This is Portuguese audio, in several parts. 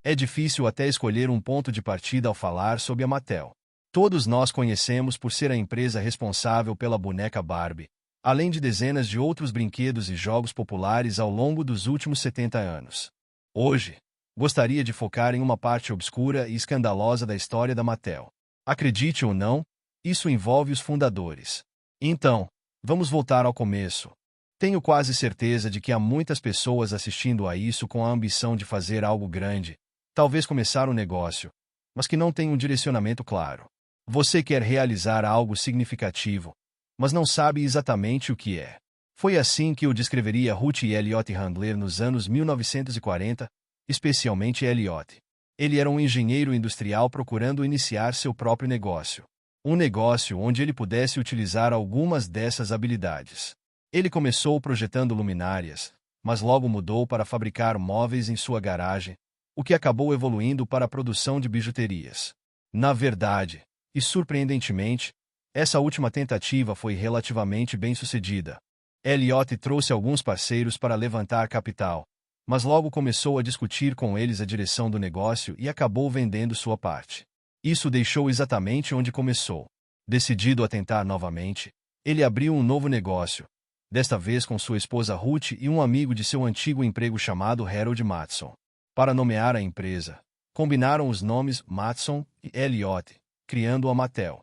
É difícil até escolher um ponto de partida ao falar sobre a Mattel. Todos nós conhecemos por ser a empresa responsável pela boneca Barbie, além de dezenas de outros brinquedos e jogos populares ao longo dos últimos 70 anos. Hoje, gostaria de focar em uma parte obscura e escandalosa da história da Mattel. Acredite ou não, isso envolve os fundadores. Então, vamos voltar ao começo. Tenho quase certeza de que há muitas pessoas assistindo a isso com a ambição de fazer algo grande, talvez começar um negócio, mas que não tem um direcionamento claro. Você quer realizar algo significativo, mas não sabe exatamente o que é. Foi assim que eu descreveria Ruth e Elliott Handler nos anos 1940, especialmente Elliott. Ele era um engenheiro industrial procurando iniciar seu próprio negócio. Um negócio onde ele pudesse utilizar algumas dessas habilidades. Ele começou projetando luminárias, mas logo mudou para fabricar móveis em sua garagem, o que acabou evoluindo para a produção de bijuterias. Na verdade, e surpreendentemente, essa última tentativa foi relativamente bem-sucedida. Elliott trouxe alguns parceiros para levantar capital, mas logo começou a discutir com eles a direção do negócio e acabou vendendo sua parte. Isso deixou exatamente onde começou. Decidido a tentar novamente, ele abriu um novo negócio, desta vez com sua esposa Ruth e um amigo de seu antigo emprego chamado Harold Mattson. Para nomear a empresa, combinaram os nomes Mattson e Elliott, criando a Mattel.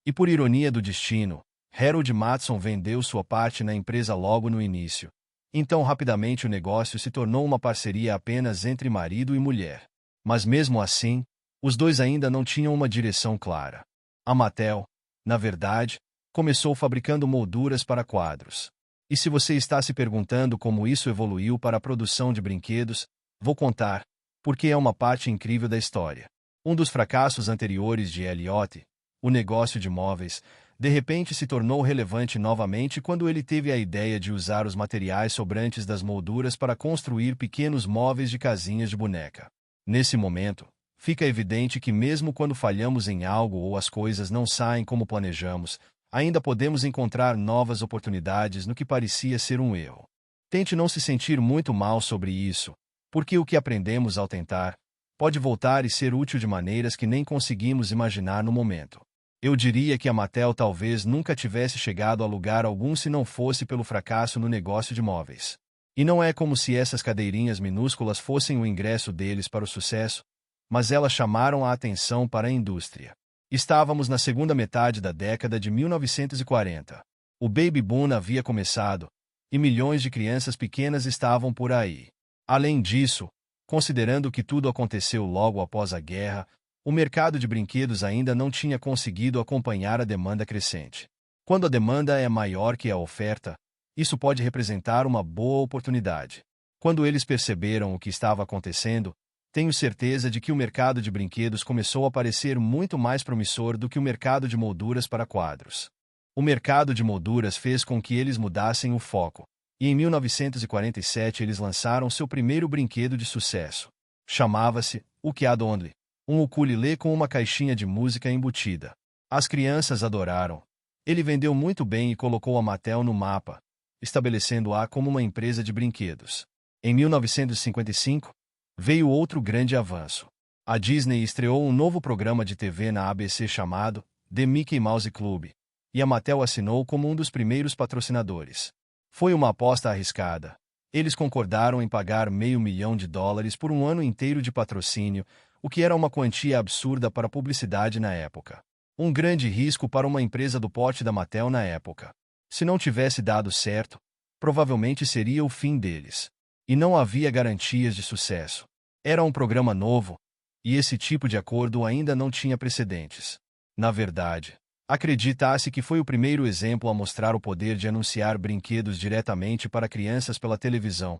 E por ironia do destino, Harold Mattson vendeu sua parte na empresa logo no início. Então rapidamente o negócio se tornou uma parceria apenas entre marido e mulher. Mas mesmo assim, os dois ainda não tinham uma direção clara. A Mattel, na verdade, começou fabricando molduras para quadros. E se você está se perguntando como isso evoluiu para a produção de brinquedos, vou contar, porque é uma parte incrível da história. Um dos fracassos anteriores de Elliott, o negócio de móveis, de repente se tornou relevante novamente quando ele teve a ideia de usar os materiais sobrantes das molduras para construir pequenos móveis de casinhas de boneca. Nesse momento, fica evidente que mesmo quando falhamos em algo ou as coisas não saem como planejamos, ainda podemos encontrar novas oportunidades no que parecia ser um erro. Tente não se sentir muito mal sobre isso, porque o que aprendemos ao tentar pode voltar e ser útil de maneiras que nem conseguimos imaginar no momento. Eu diria que a Mattel talvez nunca tivesse chegado a lugar algum se não fosse pelo fracasso no negócio de móveis. E não é como se essas cadeirinhas minúsculas fossem o ingresso deles para o sucesso, mas elas chamaram a atenção para a indústria. Estávamos na segunda metade da década de 1940. O Baby Boom havia começado, e milhões de crianças pequenas estavam por aí. Além disso, considerando que tudo aconteceu logo após a guerra, o mercado de brinquedos ainda não tinha conseguido acompanhar a demanda crescente. Quando a demanda é maior que a oferta, isso pode representar uma boa oportunidade. Quando eles perceberam o que estava acontecendo, tenho certeza de que o mercado de brinquedos começou a parecer muito mais promissor do que o mercado de molduras para quadros. O mercado de molduras fez com que eles mudassem o foco, e em 1947 eles lançaram seu primeiro brinquedo de sucesso. Chamava-se o Kid Only, um ukulele com uma caixinha de música embutida. As crianças adoraram. Ele vendeu muito bem e colocou a Mattel no mapa, estabelecendo-a como uma empresa de brinquedos. Em 1955, veio outro grande avanço. A Disney estreou um novo programa de TV na ABC chamado The Mickey Mouse Club, e a Mattel assinou como um dos primeiros patrocinadores. Foi uma aposta arriscada. Eles concordaram em pagar $500 mil por um ano inteiro de patrocínio, o que era uma quantia absurda para publicidade na época. Um grande risco para uma empresa do porte da Mattel na época. Se não tivesse dado certo, provavelmente seria o fim deles. E não havia garantias de sucesso. Era um programa novo, e esse tipo de acordo ainda não tinha precedentes. Na verdade, acredita-se que foi o primeiro exemplo a mostrar o poder de anunciar brinquedos diretamente para crianças pela televisão,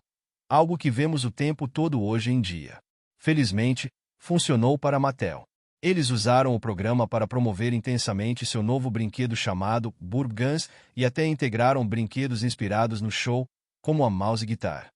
algo que vemos o tempo todo hoje em dia. Felizmente, funcionou para a Mattel. Eles usaram o programa para promover intensamente seu novo brinquedo chamado Burp Guns e até integraram brinquedos inspirados no show, como a Mouse Guitar.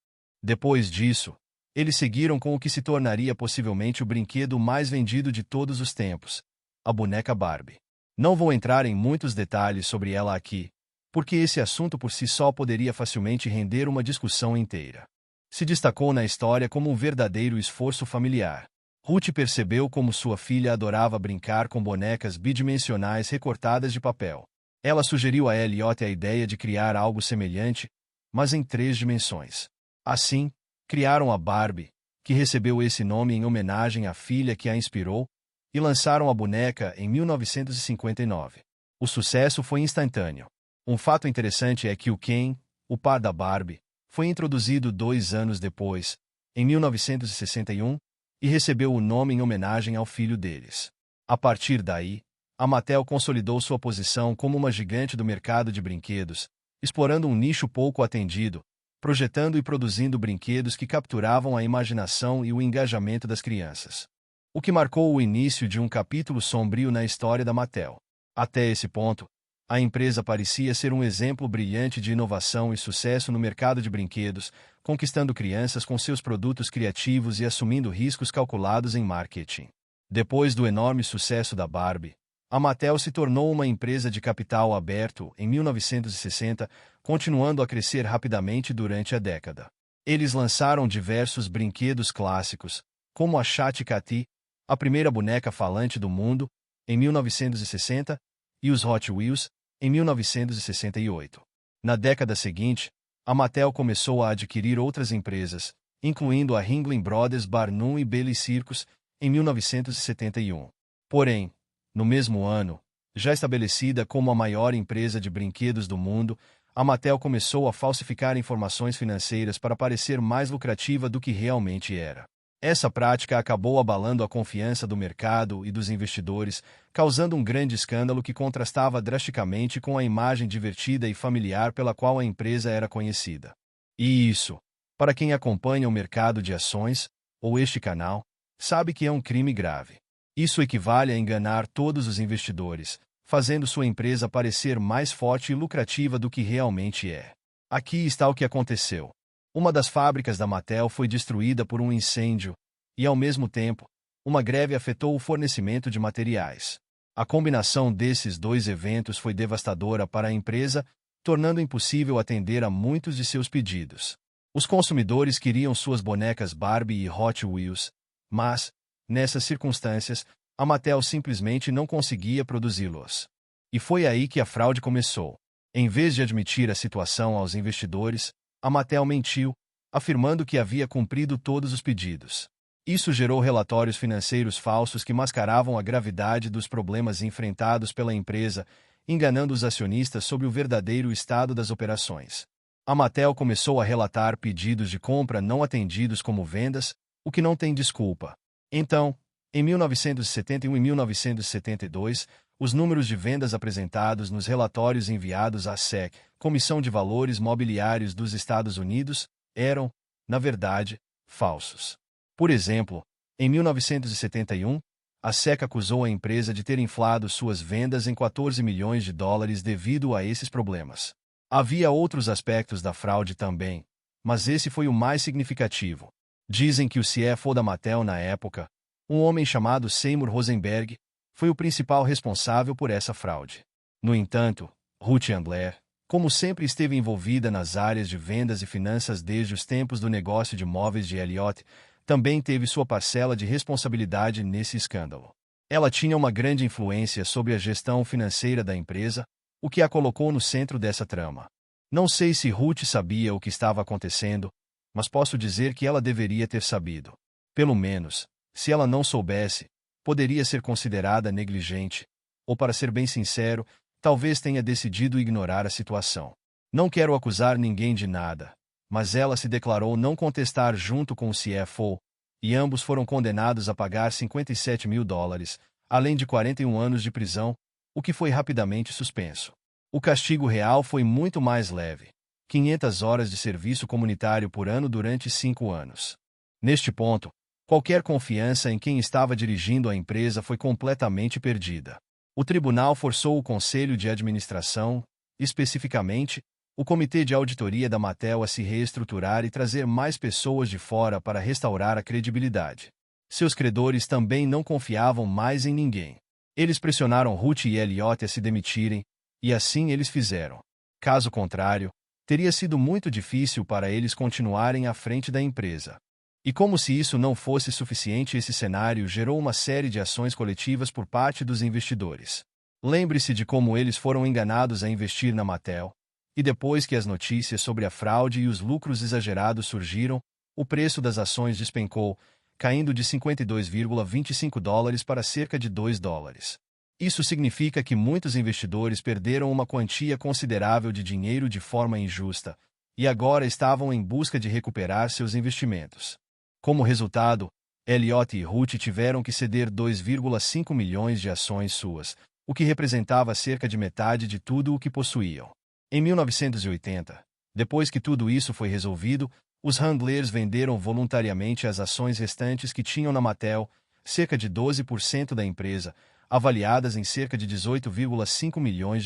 Depois disso, eles seguiram com o que se tornaria possivelmente o brinquedo mais vendido de todos os tempos, a boneca Barbie. Não vou entrar em muitos detalhes sobre ela aqui, porque esse assunto por si só poderia facilmente render uma discussão inteira. Se destacou na história como um verdadeiro esforço familiar. Ruth percebeu como sua filha adorava brincar com bonecas bidimensionais recortadas de papel. Ela sugeriu a Elliot a ideia de criar algo semelhante, mas em 3 dimensões. Assim, criaram a Barbie, que recebeu esse nome em homenagem à filha que a inspirou, e lançaram a boneca em 1959. O sucesso foi instantâneo. Um fato interessante é que o Ken, o par da Barbie, foi introduzido 2 anos depois, em 1961, e recebeu o nome em homenagem ao filho deles. A partir daí, a Mattel consolidou sua posição como uma gigante do mercado de brinquedos, explorando um nicho pouco atendido, projetando e produzindo brinquedos que capturavam a imaginação e o engajamento das crianças. O que marcou o início de um capítulo sombrio na história da Mattel. Até esse ponto, a empresa parecia ser um exemplo brilhante de inovação e sucesso no mercado de brinquedos, conquistando crianças com seus produtos criativos e assumindo riscos calculados em marketing. Depois do enorme sucesso da Barbie, a Mattel se tornou uma empresa de capital aberto em 1960, continuando a crescer rapidamente durante a década. Eles lançaram diversos brinquedos clássicos, como a Chat Cathy, a primeira boneca falante do mundo, em 1960, e os Hot Wheels, em 1968. Na década seguinte, a Mattel começou a adquirir outras empresas, incluindo a Ringling Brothers Barnum e Bailey Circus, em 1971. Porém, no mesmo ano, já estabelecida como a maior empresa de brinquedos do mundo, a Mattel começou a falsificar informações financeiras para parecer mais lucrativa do que realmente era. Essa prática acabou abalando a confiança do mercado e dos investidores, causando um grande escândalo que contrastava drasticamente com a imagem divertida e familiar pela qual a empresa era conhecida. E isso, para quem acompanha o mercado de ações, ou este canal, sabe que é um crime grave. Isso equivale a enganar todos os investidores, fazendo sua empresa parecer mais forte e lucrativa do que realmente é. Aqui está o que aconteceu. Uma das fábricas da Mattel foi destruída por um incêndio, e, ao mesmo tempo, uma greve afetou o fornecimento de materiais. A combinação desses 2 eventos foi devastadora para a empresa, tornando impossível atender a muitos de seus pedidos. Os consumidores queriam suas bonecas Barbie e Hot Wheels, mas, nessas circunstâncias, a Mattel simplesmente não conseguia produzi-los. E foi aí que a fraude começou. Em vez de admitir a situação aos investidores, a Mattel mentiu, afirmando que havia cumprido todos os pedidos. Isso gerou relatórios financeiros falsos que mascaravam a gravidade dos problemas enfrentados pela empresa, enganando os acionistas sobre o verdadeiro estado das operações. A Mattel começou a relatar pedidos de compra não atendidos como vendas, o que não tem desculpa. Então, em 1971 e 1972, os números de vendas apresentados nos relatórios enviados à SEC, Comissão de Valores Mobiliários dos Estados Unidos, eram, na verdade, falsos. Por exemplo, em 1971, a SEC acusou a empresa de ter inflado suas vendas em 14 milhões de dólares devido a esses problemas. Havia outros aspectos da fraude também, mas esse foi o mais significativo. Dizem que o CFO da Mattel na época, um homem chamado Seymour Rosenberg, foi o principal responsável por essa fraude. No entanto, Ruth Handler, como sempre esteve envolvida nas áreas de vendas e finanças desde os tempos do negócio de móveis de Elliott, também teve sua parcela de responsabilidade nesse escândalo. Ela tinha uma grande influência sobre a gestão financeira da empresa, o que a colocou no centro dessa trama. Não sei se Ruth sabia o que estava acontecendo, mas posso dizer que ela deveria ter sabido. Pelo menos, se ela não soubesse, poderia ser considerada negligente, ou, para ser bem sincero, talvez tenha decidido ignorar a situação. Não quero acusar ninguém de nada, mas ela se declarou não contestar junto com o CFO, e ambos foram condenados a pagar 57 mil dólares, além de 41 anos de prisão, o que foi rapidamente suspenso. O castigo real foi muito mais leve, 500 horas de serviço comunitário por ano durante 5 anos. Neste ponto, qualquer confiança em quem estava dirigindo a empresa foi completamente perdida. O tribunal forçou o conselho de administração, especificamente, o comitê de auditoria da Mattel, a se reestruturar e trazer mais pessoas de fora para restaurar a credibilidade. Seus credores também não confiavam mais em ninguém. Eles pressionaram Ruth e Elliott a se demitirem, e assim eles fizeram. Caso contrário, teria sido muito difícil para eles continuarem à frente da empresa. E como se isso não fosse suficiente, esse cenário gerou uma série de ações coletivas por parte dos investidores. Lembre-se de como eles foram enganados a investir na Mattel, e depois que as notícias sobre a fraude e os lucros exagerados surgiram, o preço das ações despencou, caindo de $52,25 para cerca de $2. Isso significa que muitos investidores perderam uma quantia considerável de dinheiro de forma injusta, e agora estavam em busca de recuperar seus investimentos. Como resultado, Elliott e Ruth tiveram que ceder 2,5 milhões de ações suas, o que representava cerca de metade de tudo o que possuíam. Em 1980, depois que tudo isso foi resolvido, os Handlers venderam voluntariamente as ações restantes que tinham na Mattel, cerca de 12% da empresa, avaliadas em cerca de $18,5 milhões.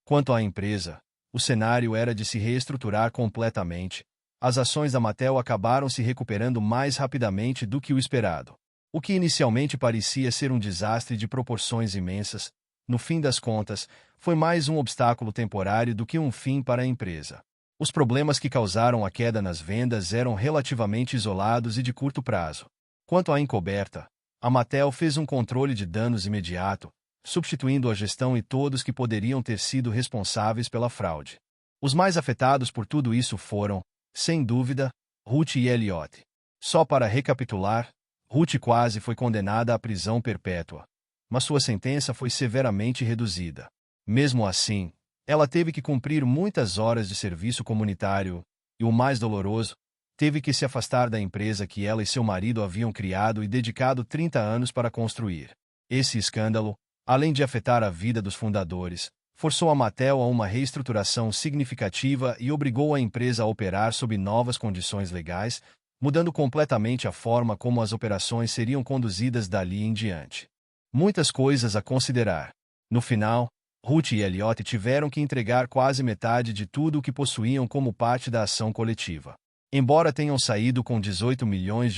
Quanto à empresa, o cenário era de se reestruturar completamente. As ações da Mattel acabaram se recuperando mais rapidamente do que o esperado. O que inicialmente parecia ser um desastre de proporções imensas, no fim das contas, foi mais um obstáculo temporário do que um fim para a empresa. Os problemas que causaram a queda nas vendas eram relativamente isolados e de curto prazo. Quanto à encoberta, a Mattel fez um controle de danos imediato, substituindo a gestão e todos que poderiam ter sido responsáveis pela fraude. Os mais afetados por tudo isso foram, sem dúvida, Ruth e Elliott. Só para recapitular, Ruth quase foi condenada à prisão perpétua, mas sua sentença foi severamente reduzida. Mesmo assim, ela teve que cumprir muitas horas de serviço comunitário, e o mais doloroso, teve que se afastar da empresa que ela e seu marido haviam criado e dedicado 30 anos para construir. Esse escândalo, além de afetar a vida dos fundadores, forçou a Mattel a uma reestruturação significativa e obrigou a empresa a operar sob novas condições legais, mudando completamente a forma como as operações seriam conduzidas dali em diante. Muitas coisas a considerar. No final, Ruth e Elliott tiveram que entregar quase metade de tudo o que possuíam como parte da ação coletiva. Embora tenham saído com $18 milhões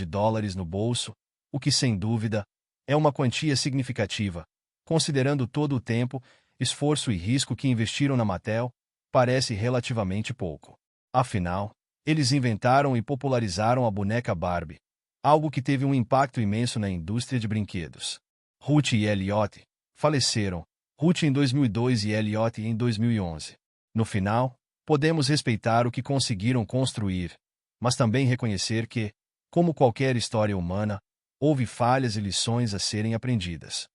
no bolso, o que sem dúvida é uma quantia significativa, considerando todo o tempo, esforço e risco que investiram na Mattel, parece relativamente pouco. Afinal, eles inventaram e popularizaram a boneca Barbie, algo que teve um impacto imenso na indústria de brinquedos. Ruth e Elliott faleceram, Ruth em 2002 e Elliott em 2011. No final, podemos respeitar o que conseguiram construir, mas também reconhecer que, como qualquer história humana, houve falhas e lições a serem aprendidas.